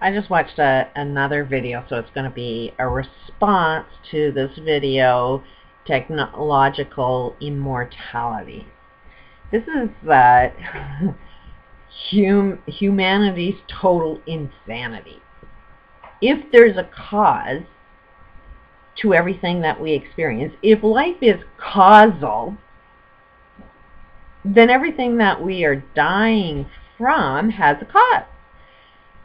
I just watched another video, so it's going to be a response to this video, Technological Immortality. This is that humanity's total insanity. If there's a cause to everything that we experience, if life is causal, then everything that we are dying from has a cause.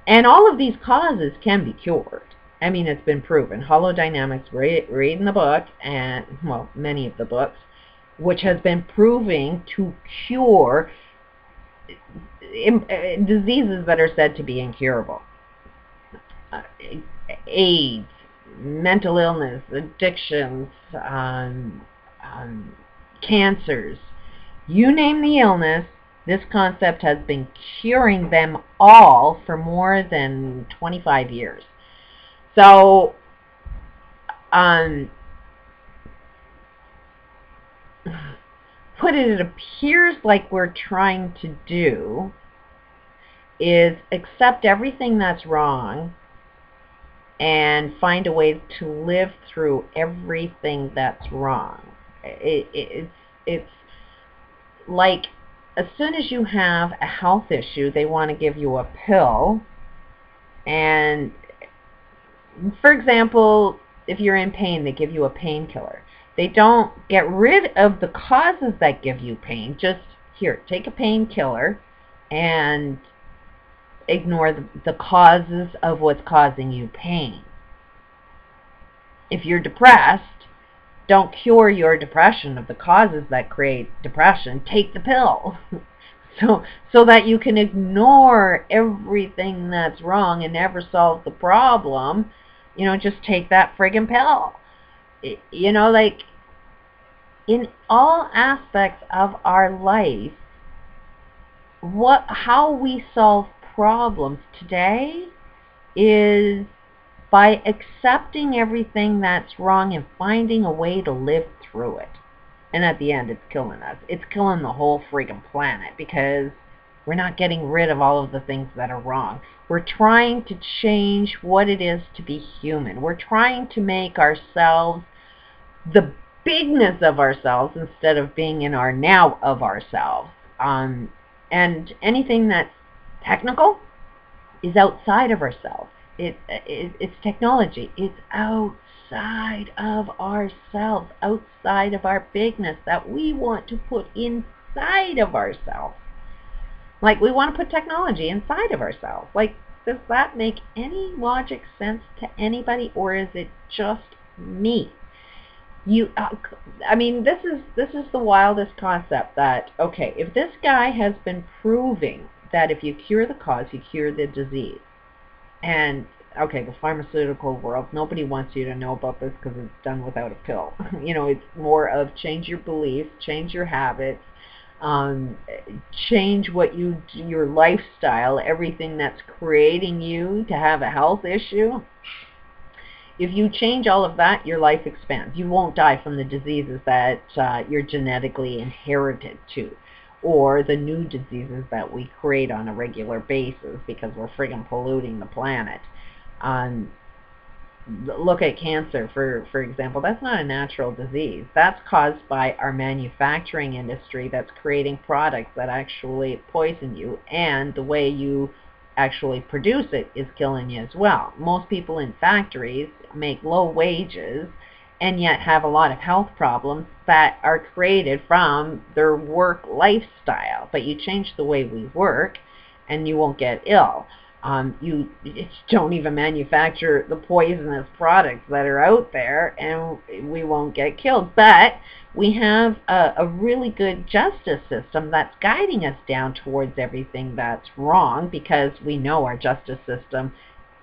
And all of these causes can be cured. I mean, it's been proven. Holodynamics, read in the book, and, well, many of the books, which has been proving to cure diseases that are said to be incurable. AIDS, mental illness, addictions, cancers, you name the illness, this concept has been curing them all for more than 25 years. So, what it appears like we're trying to do is accept everything that's wrong and find a way to live through everything that's wrong. It's like, as soon as you have a health issue, they want to give you a pill. And, for example, if you're in pain, they give you a painkiller. They don't get rid of the causes that give you pain. Just, here, take a painkiller and ignore the causes of what's causing you pain. If you're depressed, don't cure your depression of the causes that create depression. Take the pill. So that you can ignore everything that's wrong and never solve the problem. You know, just take that friggin' pill. You know, like, in all aspects of our life, how we solve problems today is by accepting everything that's wrong and finding a way to live through it. And at the end, it's killing us. It's killing the whole friggin' planet, because we're not getting rid of all of the things that are wrong. We're trying to change what it is to be human. We're trying to make ourselves the bigness of ourselves instead of being in our now of ourselves. And anything that's technical is outside of ourselves. It's technology. It's outside of ourselves, outside of our bigness that we want to put inside of ourselves. Like, we want to put technology inside of ourselves. Like, does that make any logic sense to anybody, or is it just me? I mean, this is the wildest concept that, okay, if this guy has been proving that if you cure the cause, you cure the disease. And, okay, the pharmaceutical world, nobody wants you to know about this because it's done without a pill. You know, it's more of change your beliefs, change your habits, change your lifestyle, everything that's creating you to have a health issue. If you change all of that, your life expands. You won't die from the diseases that you're genetically inherited to, or the new diseases that we create on a regular basis because we're friggin' polluting the planet. Look at cancer, for example. That's not a natural disease. That's caused by our manufacturing industry that's creating products that actually poison you, and the way you actually produce it is killing you as well. Most people in factories make low wages and yet have a lot of health problems that are created from their work lifestyle. But you change the way we work and you won't get ill. You don't even manufacture the poisonous products that are out there, and we won't get killed. But we have a really good justice system that's guiding us down towards everything that's wrong, because we know our justice system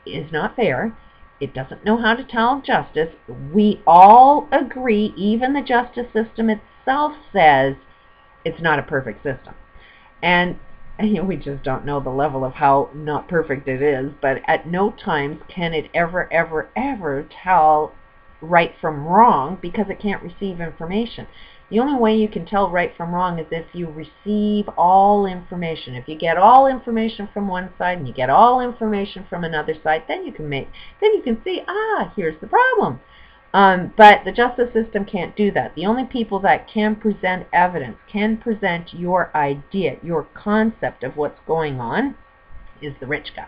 is not fair. It doesn't know how to tell justice. We all agree, even the justice system itself says it's not a perfect system. And we just don't know the level of how not perfect it is, but at no times can it ever tell right from wrong, because it can't receive information. The only way you can tell right from wrong is if you receive all information. If you get all information from one side and you get all information from another side, then you can see, here's the problem. But the justice system can't do that. The only people that can present evidence, can present your idea, your concept of what's going on, is the rich guy.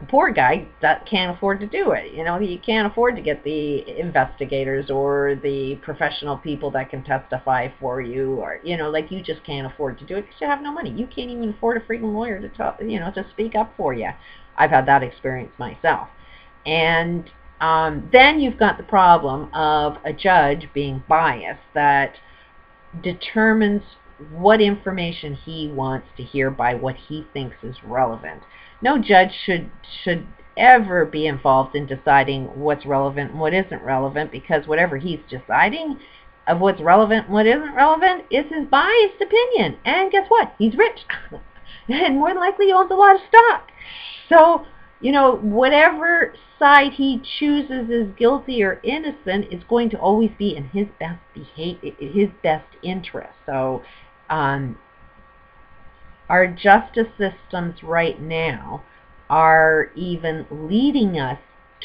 The poor guy that can't afford to do it. You can't afford to get the investigators or the professional people that can testify for you, or like, you just can't afford to do it because you have no money. You can't even afford a freaking lawyer to talk, to speak up for you. I've had that experience myself. And then you've got the problem of a judge being biased that determines what information he wants to hear by what he thinks is relevant. No judge should ever be involved in deciding what's relevant and what isn't relevant, because whatever he's deciding of what's relevant and what isn't relevant is his biased opinion. And guess what? He's rich. And more than likely he owns a lot of stock. So, whatever side he chooses is guilty or innocent is going to always be in his best interest. So, our justice systems right now are even leading us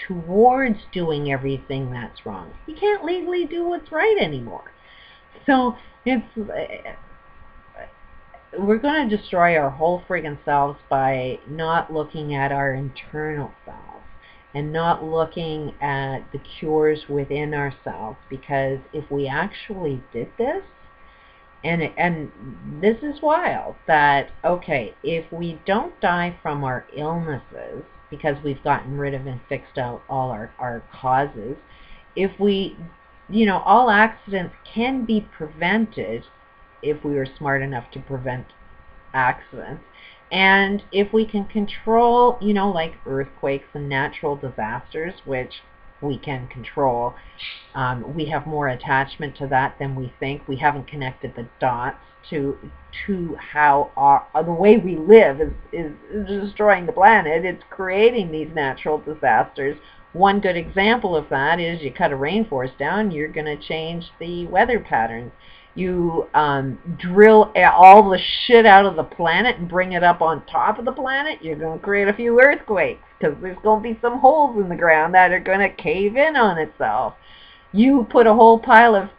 towards doing everything that's wrong. You can't legally do what's right anymore. So we're going to destroy our whole friggin' selves by not looking at our internal selves and not looking at the cures within ourselves. Because if we actually did this, and this is wild, that, okay, if we don't die from our illnesses because we've gotten rid of and fixed out all our causes, if we, all accidents can be prevented if we were smart enough to prevent accidents. And if we can control, like earthquakes and natural disasters, which we can control, we have more attachment to that than we think. We haven't connected the dots to how the way we live is destroying the planet. It's creating these natural disasters. One good example of that is you cut a rainforest down, you're going to change the weather patterns. You drill all the shit out of the planet and bring it up on top of the planet, you're going to create a few earthquakes, because there's going to be some holes in the ground that are going to cave in on itself. You put a whole pile of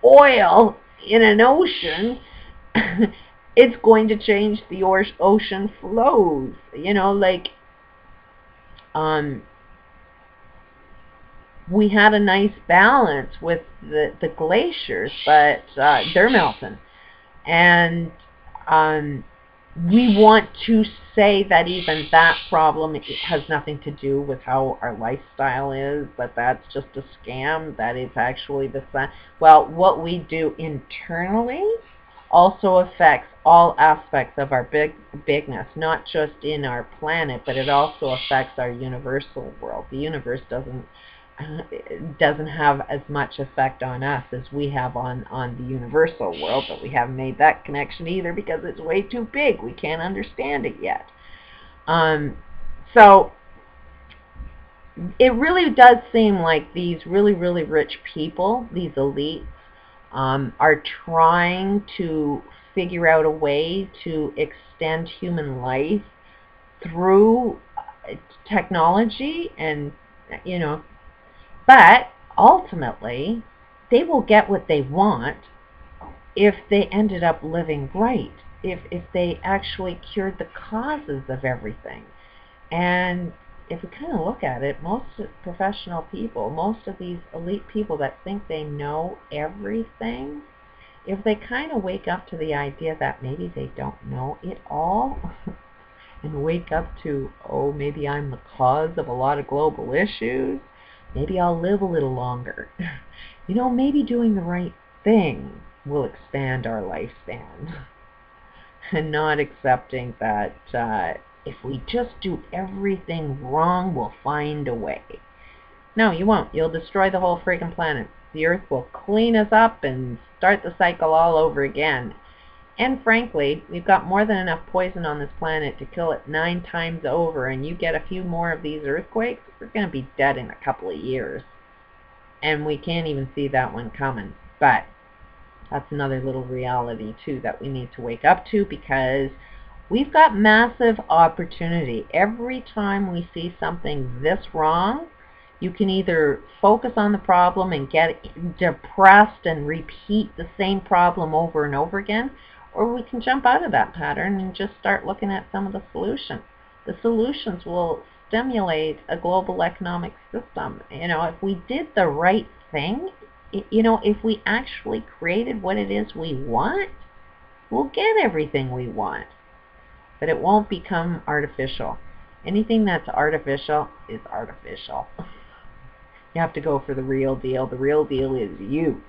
oil in an ocean, it's going to change the ocean flows. We had a nice balance with the glaciers, but they're melting. And we want to say that even that problem has nothing to do with how our lifestyle is, but that's just a scam, that it's actually the sun. Well, what we do internally also affects all aspects of our bigness, not just in our planet, but it also affects our universal world. The universe doesn't have as much effect on us as we have on the universal world, but we haven't made that connection either because it's way too big. We can't understand it yet. So it really does seem like these really, really rich people, these elites, are trying to figure out a way to extend human life through technology, and but ultimately they will get what they want if they ended up living right, if they actually cured the causes of everything. And if we kind of look at it, most professional people, most of these elite people that think they know everything, if they kind of wake up to the idea that maybe they don't know it all, and wake up to, oh, maybe I'm the cause of a lot of global issues, maybe I'll live a little longer. Maybe doing the right thing will expand our lifespan. And not accepting that if we just do everything wrong, we'll find a way. No, you won't. You'll destroy the whole freaking planet. The Earth will clean us up and start the cycle all over again. And frankly, we've got more than enough poison on this planet to kill it 9 times over, and you get a few more of these earthquakes, we're going to be dead in a couple of years. And we can't even see that one coming. But That's another little reality, too, that we need to wake up to, because we've got massive opportunity. Every time we see something this wrong, you can either focus on the problem and get depressed and repeat the same problem over and over again, or we can jump out of that pattern and just start looking at some of the solutions. The solutions will stimulate a global economic system. If we did the right thing, if we actually created what it is we want, we'll get everything we want. But it won't become artificial. Anything that's artificial is artificial. You have to go for the real deal. The real deal is you.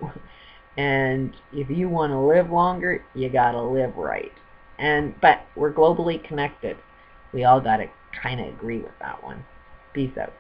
And if you want to live longer, you got to live right. But we're globally connected. We all got to kind of agree with that one. Peace out.